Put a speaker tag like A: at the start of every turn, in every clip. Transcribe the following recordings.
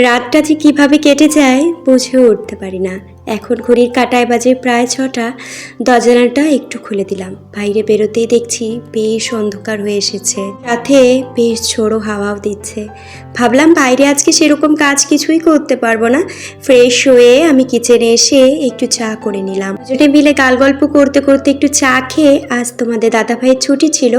A: রাতটা যে কিভাবে কেটে যায় বুঝেও উঠতে পারি না। এখন ঘড়ির কাঁটায় বাজে প্রায় 6টা। দরজাটা একটু খুলে দিলাম। বাইরে বেরোতেই দেখছি বেশ অন্ধকার হয়ে এসেছে, সাথে বেশ ঝোড়ো হাওয়াও দিচ্ছে। ভাবলাম বাইরে আজকে সেরকম কাজ কিছুই করতে পারবো না। ফ্রেশ হয়ে আমি কিচেনে এসে একটু চা করে নিলাম। দুজনে মিলে গাল গল্প করতে করতে একটু চা খেয়ে, আজ তোমাদের দাদাভাইয়ের ছুটি ছিল,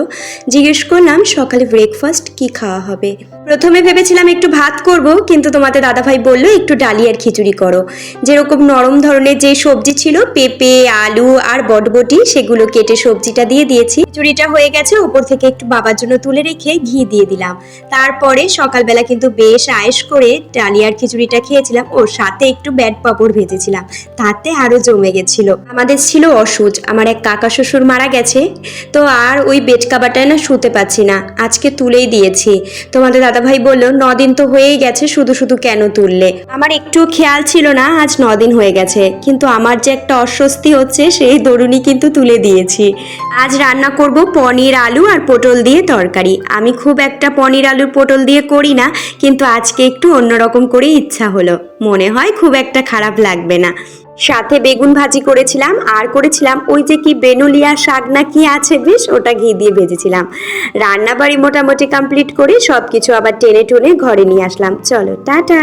A: জিজ্ঞেস করলাম সকালে ব্রেকফাস্ট কি খাওয়া হবে। প্রথমে ভেবেছিলাম একটু ভাত করব, কিন্তু তোমাদের দাদাভাই বলল একটু ডালি আর খিচুড়ি করো। যেরকম নরম ধরনের যে সবজি ছিল, পেঁপে, আলু আর বটবটি, সেগুলো কেটে সবজিটা দিয়ে দিয়েছি। খিচুড়িটা হয়ে গেছে, উপর থেকে একটু বাবার জন্য তুলে রেখে ঘি দিয়ে দিলাম। তারপরে সকালবেলা কিন্তু বেশ আয়েশ করে ডালি আর খিচুড়িটা খেয়েছিলাম, ওর সাথে একটু ব্যাট পাঁপড় ভেজেছিলাম, তাতে আরো জমে গেছিল। আমাদের ছিল অসুচ, আমার এক কাকা শ্বশুর মারা গেছে, তো আর ওই বেড কাবাটায় না শুতে পাচ্ছি না, আজকে তুলেই দিয়েছি। তোমাদের দাদাভাই বলল 9 দিন তো হয়েই গেছে, শুধু শুধু কেন তুললে। আমার একটু খেয়াল ছিল না আজ 9 দিন হয়ে গেছে, কিন্তু আমার যে একটা অস্বস্তি হচ্ছে সেই দরুনই কিন্তু তুলে দিয়েছি। আজ রান্না করব পনির, আলু আর পটল দিয়ে তরকারি। আমি খুব একটা পনির, আলু, পটল দিয়ে করি না, কিন্তু আজকে একটু অন্যরকম করে ইচ্ছা হলো, মনে হয় খুব একটা খারাপ লাগবে না। সাথে বেগুন ভাজি করেছিলাম, আর করেছিলাম ওই যে কি বেনুলিয়া শাক না কি আছে বেশ, ওটা ঘি দিয়ে ভেজেছিলাম। রান্নাবাড়ি মোটামুটি কমপ্লিট করে সবকিছু আবার টেনে টুনে ঘরে নিয়ে আসলাম। চলো টাটা।